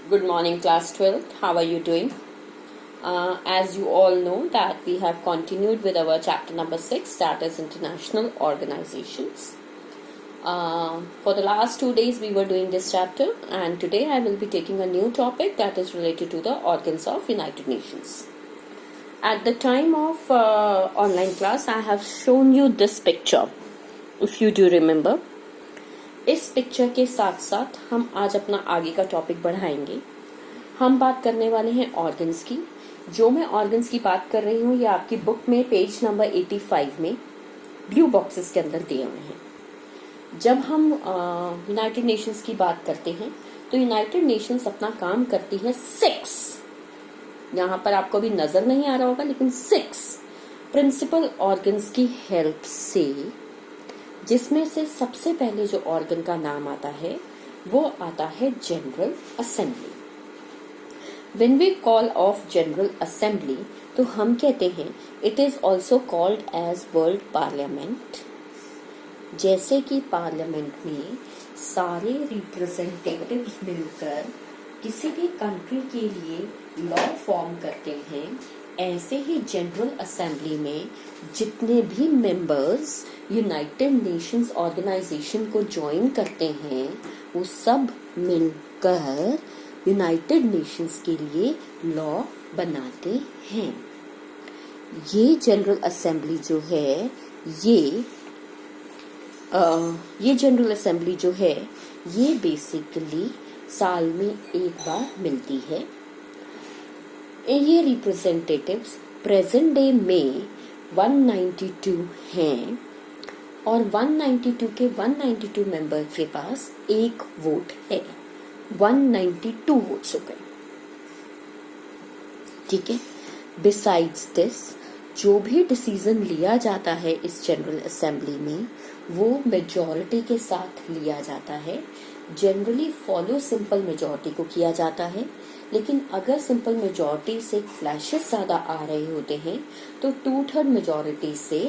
Good morning, class 12th. How are you doing? As you all know that we have continued with our chapter number 6, that is international organizations. For the last 2 days we were doing this chapter, and today I will be taking a new topic that is related to the organs of United Nations. At the time of online class I have shown you this picture, if you do remember. इस picture के साथ साथ हम आज अपना आगे का topic बढ़ाएंगे. हम बात करने वाले हैं ऑर्गन्स की. जो मैं ऑर्गन्स की बात कर रही हूँ ये आपकी बुक में पेज नंबर 85 में ब्लू बॉक्सेस के अंदर दिए हुए हैं. जब हम यूनाइटेड नेशंस की बात करते हैं तो यूनाइटेड नेशंस अपना काम करती है 6, यहाँ पर आपको भी नजर नहीं आ रहा होगा, लेकिन 6 प्रिंसिपल ऑर्गन्स की हेल्प से, जिसमें से सबसे पहले जो ऑर्गन का नाम आता है वो आता है general assembly. When we call of general assembly तो हम कहते हैं it is also called as world parliament. जैसे कि पार्लियामेंट में सारे रिप्रेजेंटेटिव्स मिलकर किसी भी कंट्री के लिए लॉ फॉर्म करते हैं, ऐसे ही जनरल असेंबली में जितने भी मेंबर्स यूनाइटेड नेशंस ऑर्गेनाइजेशन को ज्वाइन करते हैं वो सब मिलकर यूनाइटेड नेशंस के लिए लॉ बनाते हैं. ये जनरल असेंबली जो है ये जनरल असेंबली जो है ये बेसिकली साल में एक बार मिलती है. ये रिप्रेजेंटेटिव्स प्रेजेंट डे में 192 हैं और 192 के 192 मेंबर के पास एक वोट है. 192 वोट्स हो गए. ठीक है. बिसाइड्स दिस जो भी डिसीजन लिया जाता है इस जनरल असेंबली में वो मेजॉरिटी के साथ लिया जाता है. जनरली फॉलो सिंपल मेजॉरिटी को किया जाता है, लेकिन अगर सिंपल मेजॉरिटी से क्लैशेस ज्यादा आ रहे होते हैं तो 2/3 मेजॉरिटी से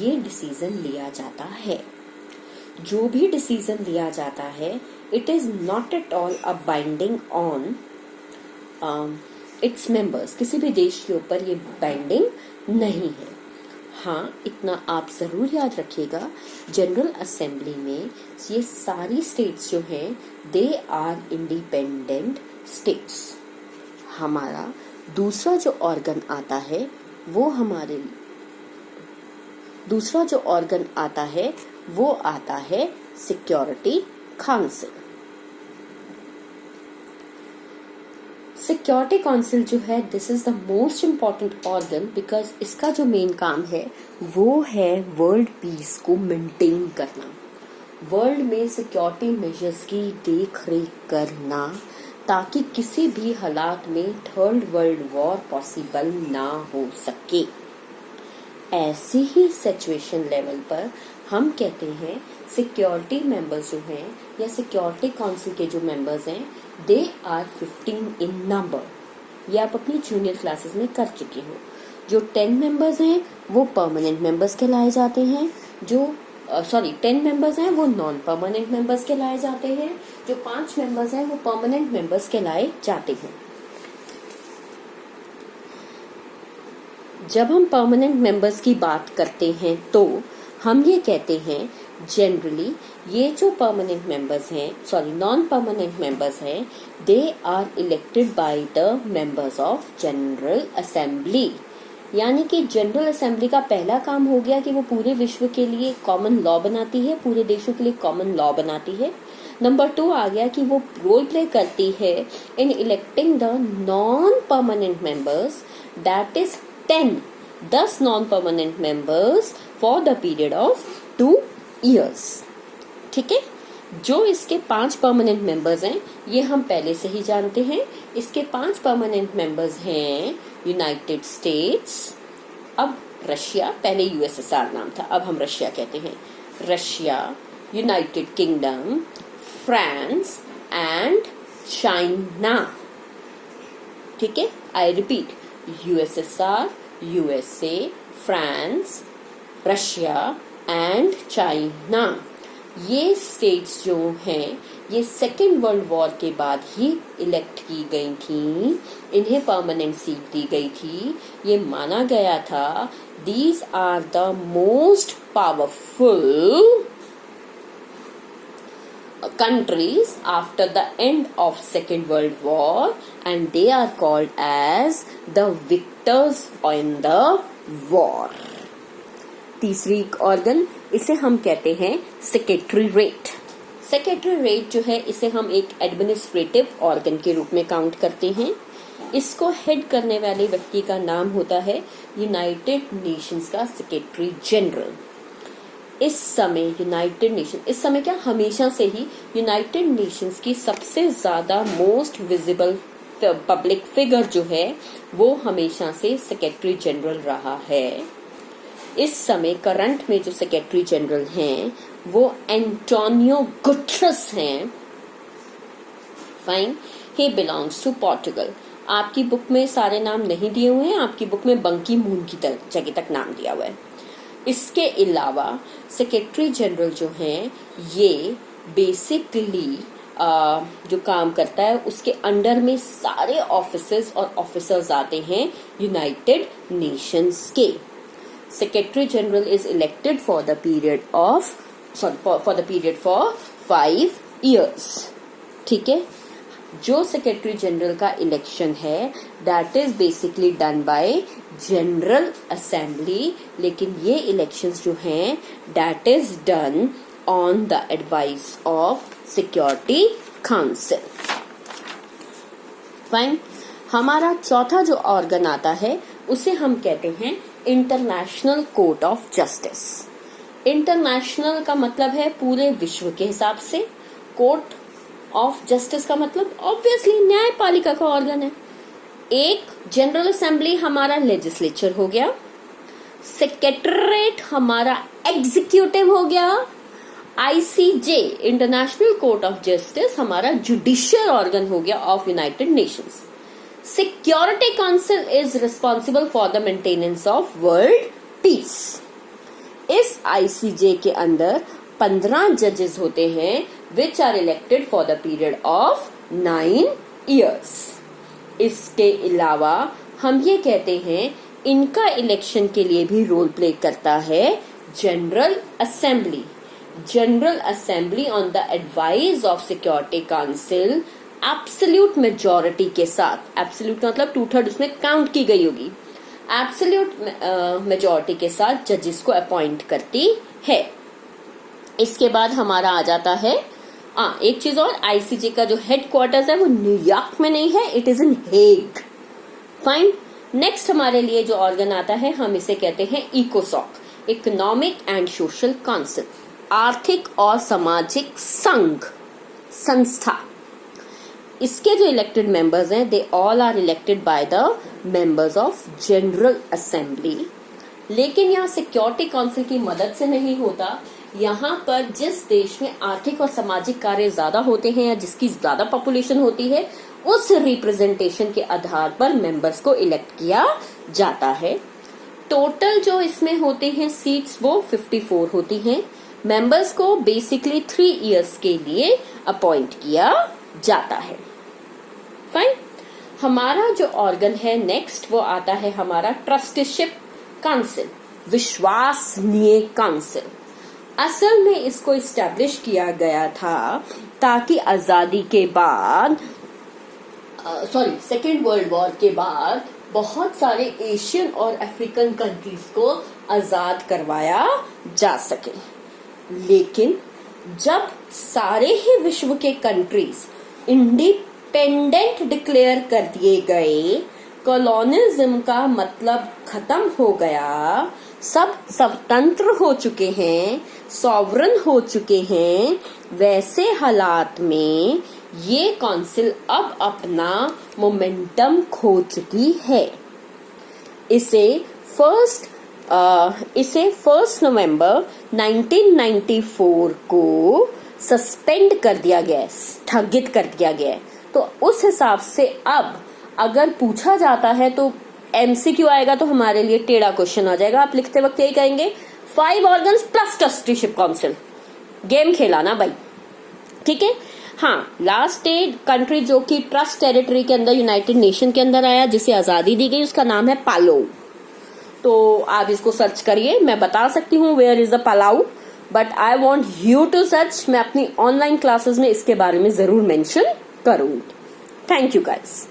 ये डिसीजन लिया जाता है. जो भी डिसीजन लिया जाता है it is not at all a binding on its members. किसी भी देश के ऊपर ये बाइंडिंग नहीं है. हाँ, इतना आप जरूर याद रखिएगा, जनरल असेंबली में ये सारी स्टेट्स जो हैं दे आर इंडिपेंडेंट स्टेट्स. हमारा दूसरा जो ऑर्गन आता है वो आता है सिक्योरिटी काउंसिल. सिक्योरिटी काउंसिल जो है this is the most important organ because इसका जो मेन काम है वो है वर्ल्ड पीस को मेंटेन करना, वर्ल्ड में सिक्योरिटी मेजर्स की देख रेख करना, ताकि किसी भी हालात में थर्ड वर्ल्ड वॉर पॉसिबल ना हो सके. ऐसे ही सिचुएशन लेवल पर हम कहते हैं सिक्योरिटी मेंबर्स जो हैं या सिक्योरिटी काउंसिल के जो मेंबर्स हैं दे आर 15 इन नंबर. ये आप अपनी जूनियर क्लासेस में कर चुके हो. जो 10 मेंबर्स हैं वो परमानेंट मेंबर्स कहलाए जाते हैं. जो 10 मेंबर्स हैं वो नॉन परमानेंट मेंबर्स कहलाए जाते हैं. जो 5 मेंबर्स हैं वो परमानेंट मेंबर्स कहलाए जाते हैं. जब हम परमानेंट मेंबर्स की बात करते हैं तो हम ये कहते हैं जनरली ये जो परमानेंट मेंबर्स हैं नॉन परमानेंट मेंबर्स हैं they are elected by the members of general assembly. यानी कि जनरल असेंबली का पहला काम हो गया कि वो पूरे विश्व के लिए कॉमन लॉ बनाती है, पूरे देशों के लिए कॉमन लॉ बनाती है. नंबर 2 आ गया कि वो रोल प्ले करती है इन electing the non permanent members, that is 10 non permanent members for the period of 2 years. ठीक है. जो इसके 5 परमानेंट मेंबर्स हैं ये हम पहले से ही जानते हैं. इसके 5 परमानेंट मेंबर्स हैं यूनाइटेड स्टेट्स, अब रशिया, पहले यूएसएसआर नाम था, अब हम रशिया कहते हैं, Russia, United kingdom, France and China. ठीक है. I repeat, USSR, USA, France, Russia and China. ये स्टेट्स जो हैं ये सेकेंड वर्ल्ड वॉर के बाद ही इलेक्ट की गई थी, इन्हें परमानेंट सीट दी गई थी। ये माना गया था these are the most powerful countries after the end of Second World War, and they are called as the victors in the war. तीसरी ऑर्गन, इसे हम कहते हैं सेक्रेटरीट। सेक्रेटरीट जो है, इसे हम एक एडमिनिस्ट्रेटिव ऑर्गन के रूप में काउंट करते हैं। इसको हेड करने वाले व्यक्ति का नाम होता है यूनाइटेड नेशंस का सेक्रेटरी जनरल। इस समय क्या, हमेशा से ही यूनाइटेड नेशंस की सबसे ज्यादा मोस्ट विजिबल पब्लिक फिगर जो है वो हमेशा से सेक्रेटरी जनरल रहा है। इस समय करंट में जो सेक्रेटरी जनरल हैं वो एंटोनियो गुटेरेस हैं। Fine, he belongs to Portugal. आपकी बुक में सारे नाम नहीं दिए हुए हैं, आपकी बुक में बंकी मून की जगह तक नाम दिया हुआ है। इसके अलावा सेक्रेटरी जनरल जो हैं ये बेसिकली जो काम करता है उसके अंडर में सारे ऑफिसर्स और ऑफिसर्स आते हैं यूनाइटेड नेशंस के। Secretary general is elected for the period for 5 years। ठीक है, जो सेक्रेटरी जनरल का इलेक्शन है that is basically done by general assembly, लेकिन ये इलेक्शंस जो हैं that is done on the advice of security council. Fine, हमारा चौथा जो ऑर्गन आता है उसे हम कहते हैं international court of justice. International का मतलब है पूरे विश्व के हिसाब से, कोर्ट ऑफ जस्टिस का मतलब ऑब्वियसली न्यायपालिका का ऑर्गन है। एक जनरल असेंबली हमारा लेजिस्लेचर हो गया, सेक्रेटरीट हमारा एग्जीक्यूटिव हो गया, ICJ international court of justice हमारा जुडिशियल ऑर्गन हो गया of United Nations. Security council is responsible for the maintenance of world peace. इस आईसीजे के अंदर 15 जजेस होते हैं which are elected for the period of 9 years। इसके अलावा हम ये कहते हैं इनका इलेक्शन के लिए भी रोल प्ले करता है general assembly. General assembly on the advice of security council absolute majority के साथ, एब्सोल्यूट मतलब 2/3 उसमें काउंट की गई होगी, एब्सोल्यूट मेजॉरिटी के साथ जजेस को अपॉइंट करती है। इसके बाद हमारा आ जाता है एक चीज और, आईसीजे का जो हेडक्वार्टर्स है वो न्यूयॉर्क में नहीं है, it is in Hague. Fine, next हमारे लिए जो ऑर्गन आता है हम इसे कहते हैं इकोसॉक, इकोनॉमिक एंड सोशल काउंसिल, आर्थिक और सामाजिक संघ संस्था। इसके जो इलेक्टेड मेंबर्स हैं they all are elected by the members of general assembly. लेकिन यहाँ सिक्योरिटी काउंसिल की मदद से नहीं होता, यहाँ पर जिस देश में आर्थिक और सामाजिक कार्य ज्यादा होते हैं या जिसकी ज्यादा पॉपुलेशन होती है उस रिप्रेजेंटेशन के आधार पर मेंबर्स को इलेक्ट किया जाता है। टोटल जो इसमें होते हैं सीट्स वो 54 होती हैं। मेंबर्स को बेसिकली 3 years के लिए अपॉइंट किया जाता है। फाइन, हमारा जो ऑर्गन है नेक्स्ट वो आता है हमारा ट्रस्टीशिप काउंसिल, विश्वसनीय काउंसिल। असल में इसको इस्टेब्लिश किया गया था ताकि आजादी के बाद सेकेंड वर्ल्ड वॉर के बाद बहुत सारे एशियन और अफ्रीकन कंट्रीज को आजाद करवाया जा सके। लेकिन जब सारे ही विश्व के कंट्रीज इंडिपेंडेंट डिक्लेयर कर दिए गए, कॉलोनिज्म का मतलब खत्म हो गया, सब स्वतंत्र हो चुके हैं, सॉवरन हो चुके हैं, वैसे हालात में ये काउंसिल अब अपना मोमेंटम खो चुकी है। इसे 1 नवंबर 1994 को सस्पेंड कर दिया गया है, स्थगित कर दिया गया है। तो उस हिसाब से अब अगर पूछा जाता है तो एमसीक्यू आएगा तो हमारे लिए टेढ़ा क्वेश्चन आ जाएगा। आप लिखते वक्त यही कहेंगे 5 organs plus trusteeship council. Game खेला ना भाई, ठीक है। हाँ, लास्ट कंट्री जो कि ट्रस्ट टेरिटरी के अंदर यूनाइटेड नेशन के अंदर आया, जिसे आजादी दी गई, उसका नाम है पालो। तो आप इसको सर्च करिए, मैं बता सकती हूँ where is the Palau, but I want you to search. मैं अपनी ऑनलाइन क्लासेस में इसके बारे में जरूर मेंशन करूंगी। Thank you guys.